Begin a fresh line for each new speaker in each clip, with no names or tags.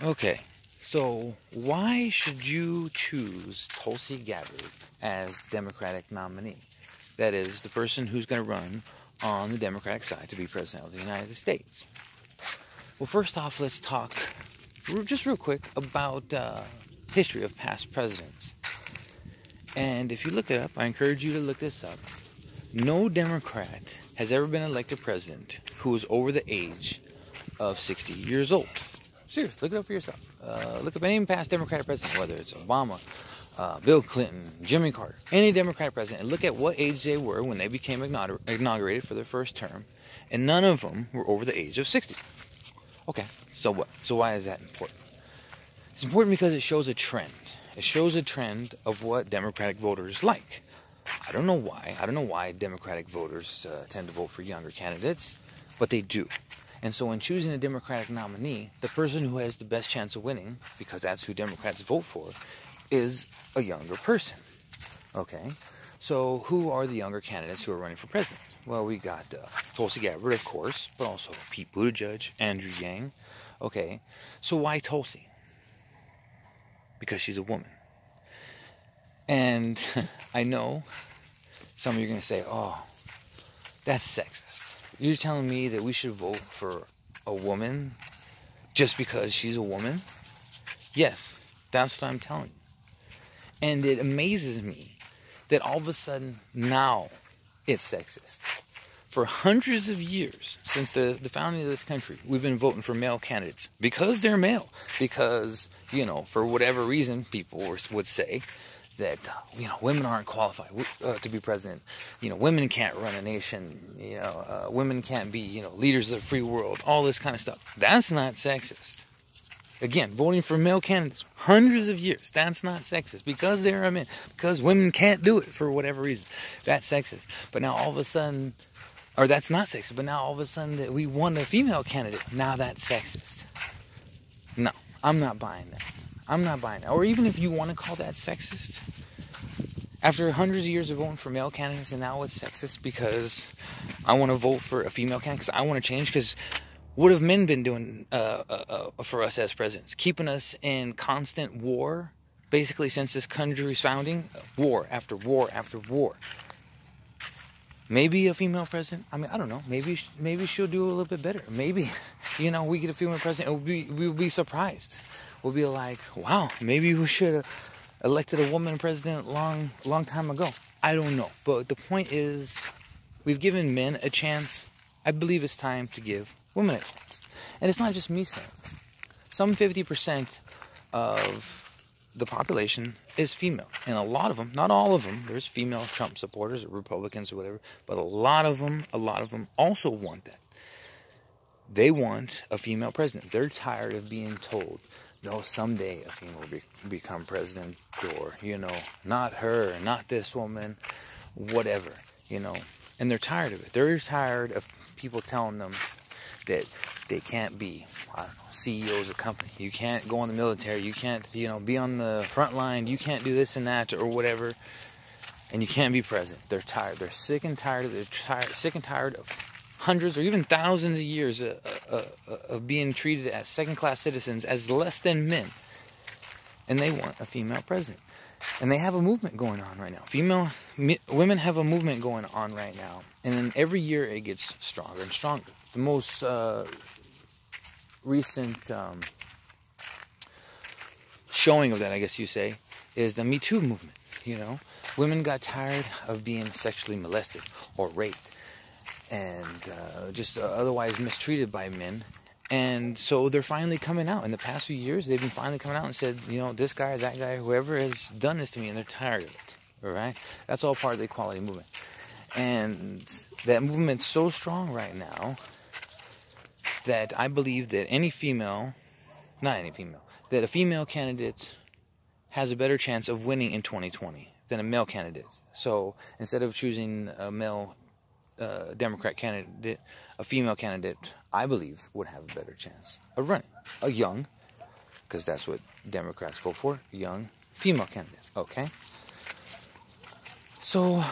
Okay, so why should you choose Tulsi Gabbard as the Democratic nominee? That is, the person who's going to run on the Democratic side to be President of the United States. Well, first off, let's talk just real quick about history of past presidents. And if you look it up, I encourage you to look this up. No Democrat has ever been elected president who was over the age of 60 years old. Seriously, look it up for yourself. Look up any past Democratic president, whether it's Obama, Bill Clinton, Jimmy Carter, any Democratic president, and look at what age they were when they became inaugurated for their first term, and none of them were over the age of 60. Okay, so what? So why is that important? It's important because it shows a trend. It shows a trend of what Democratic voters like. I don't know why. I don't know why Democratic voters tend to vote for younger candidates, but they do. And so when choosing a Democratic nominee, the person who has the best chance of winning, because that's who Democrats vote for, is a younger person. Okay? So who are the younger candidates who are running for president? Well, we got Tulsi Gabbard, of course, but also Pete Buttigieg, Andrew Yang. Okay, so why Tulsi? Because she's a woman. And I know some of you are going to say, oh, that's sexist. You're telling me that we should vote for a woman just because she's a woman? Yes, that's what I'm telling you. And it amazes me that all of a sudden now it's sexist. For hundreds of years, since the founding of this country, we've been voting for male candidates because they're male. Because, for whatever reason, people would say that, women aren't qualified to be president. Women can't run a nation. Women can't be, leaders of the free world. All this kind of stuff. That's not sexist. Again, voting for male candidates, hundreds of years, that's not sexist. Because they're men. Because women can't do it for whatever reason. That's sexist. But now all of a sudden, or that's not sexist, but now all of a sudden that we want a female candidate, now that's sexist. No, I'm not buying that. I'm not buying that. Or even if you want to call that sexist, after hundreds of years of voting for male candidates, and now it's sexist because I want to vote for a female candidate, because I want to change, because what have men been doing for us as presidents? Keeping us in constant war, basically since this country's founding, war after war after war. Maybe a female president, I don't know, maybe she'll do a little bit better. Maybe, we get a female president, we'll be surprised. We'll be like, wow, maybe we should have elected a woman president long time ago. I don't know. But the point is, we've given men a chance. I believe it's time to give women a chance. And it's not just me saying. Some 50% of the population is female. And a lot of them, not all of them, there's female Trump supporters or Republicans or whatever, but a lot of them also want that. They want a female president. They're tired of being told, no, someday a female will become president, or, not her, not this woman, whatever, And they're tired of it. They're tired of people telling them that they can't be, CEOs of company. You can't go in the military. You can't, be on the front line. You can't do this and that or whatever. And you can't be president. They're tired. They're sick and tired of hundreds or even thousands of years of being treated as second-class citizens, as less than men. And they want a female president. And they have a movement going on right now. Women have a movement going on right now. And then every year it gets stronger and stronger. The most recent showing of that, I guess you say, is the Me Too movement. Women got tired of being sexually molested or raped and just otherwise mistreated by men. And so they're finally coming out. In the past few years, they've been finally coming out and said, this guy, that guy, whoever has done this to me, and they're tired of it. All right? That's all part of the equality movement. And that movement's so strong right now that I believe that that a female candidate has a better chance of winning in 2020 than a male candidate. So instead of choosing a male Democrat candidate, a female candidate, I believe, would have a better chance of running. A young, because that's what Democrats vote for, young female candidate. Okay? So,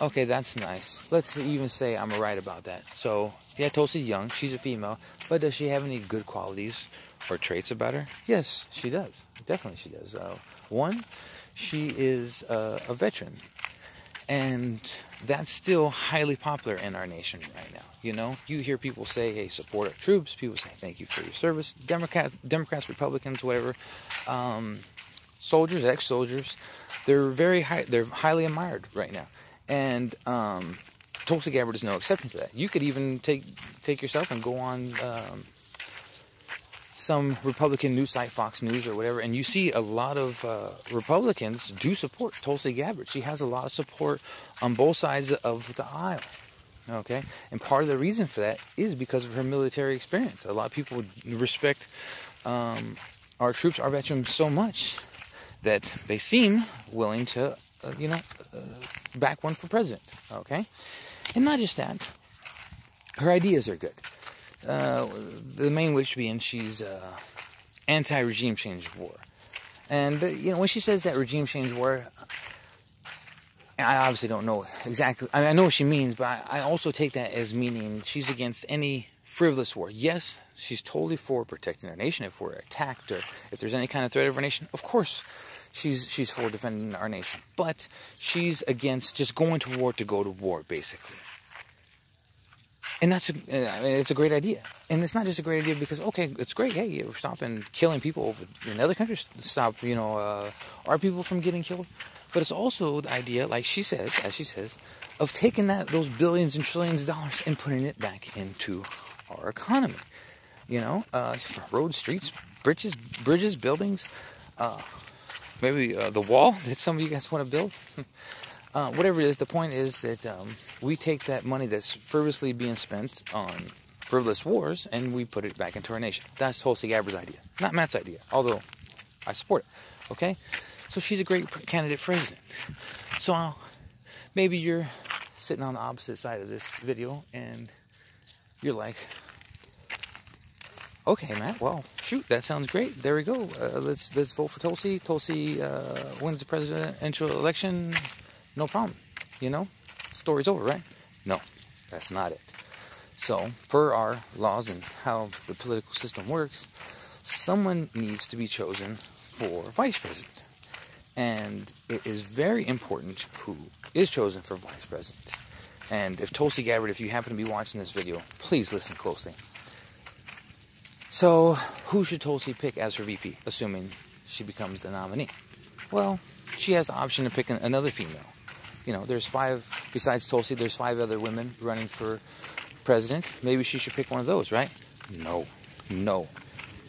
okay, that's nice. Let's even say I'm right about that. So, yeah, Tulsi's young. She's a female. But does she have any good qualities or traits about her? Yes, she does. Definitely she does. One, she is a veteran. And that's still highly popular in our nation right now. You know, you hear people say, hey, support our troops. People say, thank you for your service. Democrats, Republicans, whatever. Soldiers, ex-soldiers, they're highly admired right now. And Tulsi Gabbard is no exception to that. You could even take yourself and go on some Republican news site, Fox News or whatever, and you see a lot of Republicans do support Tulsi Gabbard. She has a lot of support on both sides of the aisle, okay? And part of the reason for that is because of her military experience. A lot of people respect our troops, our veterans so much that they seem willing to, back one for president, okay? And not just that, her ideas are good. The main which being she's anti-regime change war. And, when she says that regime change war, I obviously don't know exactly. I mean, I know what she means, but I also take that as meaning she's against any frivolous war. Yes, she's totally for protecting our nation. If we're attacked or if there's any kind of threat of our nation, of course she's for defending our nation. But she's against just going to war to go to war, basically. And it's a great idea. And it's not just a great idea because, okay, it's great. Hey, we're stopping killing people over in other countries. Stop, our people from getting killed. But it's also the idea, like she says, of taking those billions and trillions of dollars and putting it back into our economy. Roads, streets, bridges, buildings, maybe the wall that some of you guys want to build. Whatever it is, the point is that we take that money that's frivolously being spent on frivolous wars and we put it back into our nation. That's Tulsi Gabbard's idea, not Matt's idea, although I support it, okay? So she's a great candidate for president. So maybe you're sitting on the opposite side of this video and you're like, okay, Matt, well, shoot, that sounds great. There we go. Let's vote for Tulsi. Tulsi wins the presidential election. No problem, story's over, right? No, that's not it. So, per our laws and how the political system works, someone needs to be chosen for vice president. And it is very important who is chosen for vice president. And if Tulsi Gabbard, if you happen to be watching this video, please listen closely. So, who should Tulsi pick as her VP, assuming she becomes the nominee? Well, she has the option to pick another female. There's 5, besides Tulsi, there's 5 other women running for president. Maybe she should pick one of those, right? No.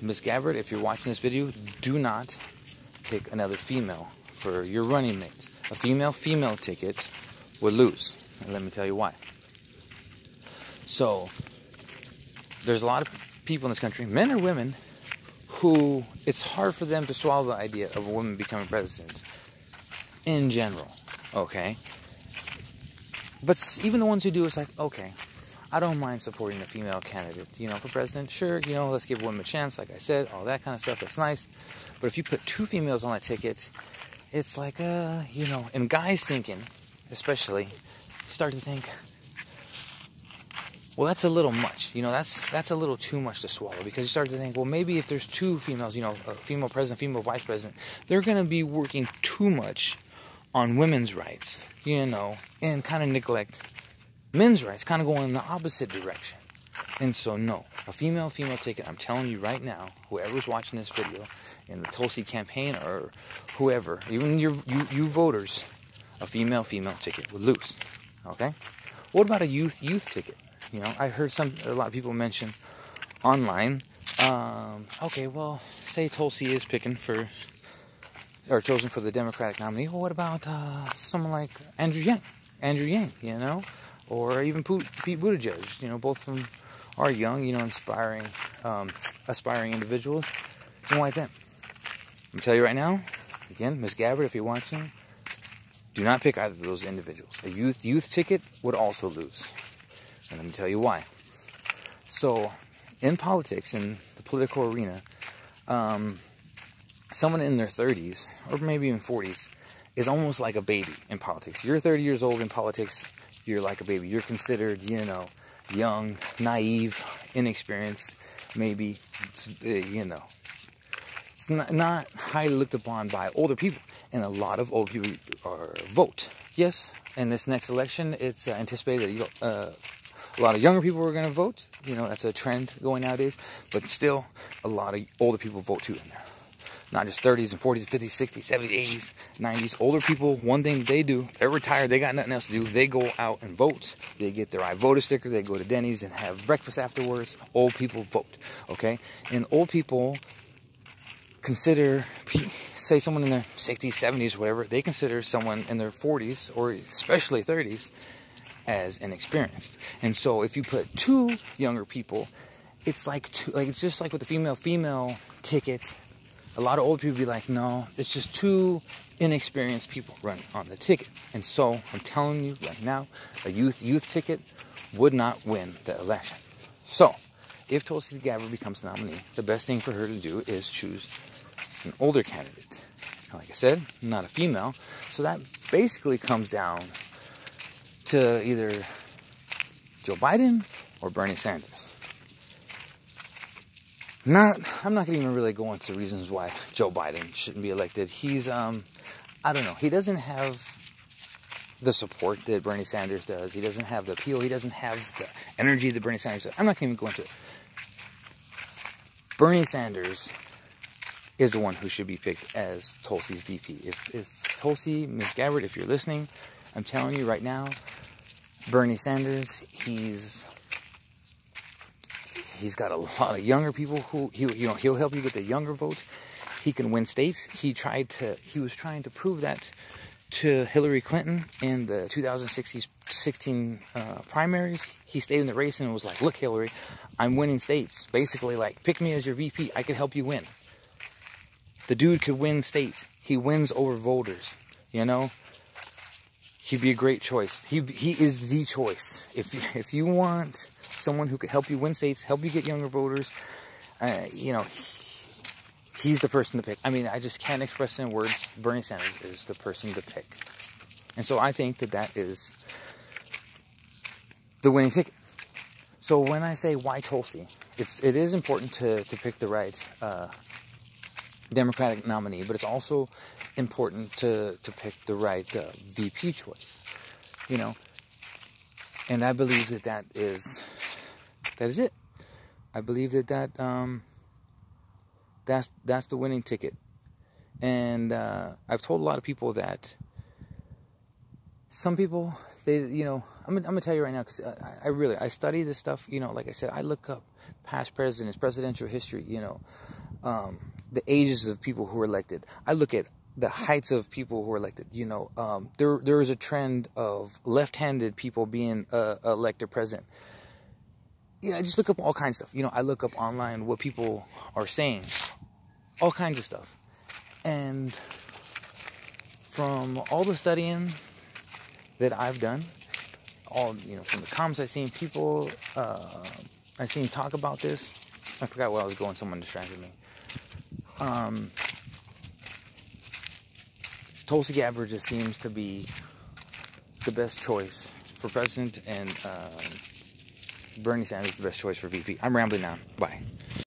Ms. Gabbard, if you're watching this video, do not pick another female for your running mate. A female ticket would lose. And let me tell you why. So, there's a lot of people in this country, men or women, who it's hard for them to swallow the idea of a woman becoming president in general. Okay, but even the ones who do, it's like, okay, I don't mind supporting a female candidate, for president. Sure, let's give women a chance, like I said, all that kind of stuff, that's nice. But if you put 2 females on that ticket, it's like, and guys thinking, especially, start to think, well, that's a little much, that's a little too much to swallow, because you start to think, well, maybe if there's 2 females, a female president, female vice president, they're going to be working too much on women's rights, and kind of neglect men's rights, kind of going in the opposite direction. And so, no, a female ticket, I'm telling you right now, whoever's watching this video, in the Tulsi campaign, or whoever, even you voters, a female ticket would lose, okay? What about a youth ticket? I heard a lot of people mention online, okay, well, say Tulsi is picking or chosen for the Democratic nominee. Well, what about someone like Andrew Yang, or even Pete Buttigieg, both of them are young, aspiring individuals. You don't like them. Let me tell you right now, again, Ms. Gabbard, if you're watching, do not pick either of those individuals. A youth ticket would also lose. And let me tell you why. So, in politics, in the political arena, someone in their 30s, or maybe even 40s, is almost like a baby in politics. You're 30 years old in politics, you're like a baby. You're considered, young, naive, inexperienced. maybe it's, it's not highly looked upon by older people, and a lot of old people vote. Yes, in this next election, it's anticipated that a lot of younger people are going to vote. That's a trend going nowadays, but still a lot of older people vote too in there. Not just 30s and 40s, 50s, 60s, 70s, 80s, 90s. Older people, one thing they do, they're retired, they got nothing else to do. They go out and vote. They get their iVoter sticker. They go to Denny's and have breakfast afterwards. Old people vote, okay? And old people consider, say someone in their 60s, 70s, whatever, they consider someone in their 40s or especially 30s as inexperienced. And so if you put two younger people, it's it's just like with the female ticket. A lot of old people be like, no, it's just two inexperienced people running on the ticket. And so I'm telling you right now, a youth ticket would not win the election. So if Tulsi Gabbard becomes the nominee, the best thing for her to do is choose an older candidate. Like I said, not a female. So that basically comes down to either Joe Biden or Bernie Sanders. I'm not going to even really go into reasons why Joe Biden shouldn't be elected. He's, I don't know. He doesn't have the support that Bernie Sanders does. He doesn't have the appeal. He doesn't have the energy that Bernie Sanders does. I'm not going to even go into it. Bernie Sanders is the one who should be picked as Tulsi's VP. If Tulsi, Ms. Gabbard, if you're listening, I'm telling you right now, Bernie Sanders, he's got a lot of younger people who he'll help you get the younger votes. He can win states. He was trying to prove that to Hillary Clinton in the 2016 primaries. He stayed in the race and was like, "Look, Hillary, I'm winning states. Basically, like, pick me as your VP. I can help you win." The dude could win states. He wins over voters. He'd be a great choice. He is the choice. If you want someone who could help you win states, help you get younger voters, he's the person to pick. I mean, I just can't express it in words. Bernie Sanders is the person to pick. And so I think that is the winning ticket. So when I say why Tulsi, it is important to pick the right Democratic nominee, but it's also important to pick the right VP choice, and I believe that is it. I believe that's the winning ticket. And I've told a lot of people that some people, I'm gonna tell you right now, because I study this stuff. Like I said, I look up past presidents, presidential history, the ages of people who were elected. I look at the heights of people who were elected. There is a trend of left-handed people being elected president. I just look up all kinds of stuff. I look up online what people are saying, all kinds of stuff. And from all the studying that I've done, from the comments I've seen, people I've seen talk about this. I forgot where I was going. Someone distracted me. Tulsi Gabbard just seems to be the best choice for president, and Bernie Sanders is the best choice for VP. I'm rambling now. Bye.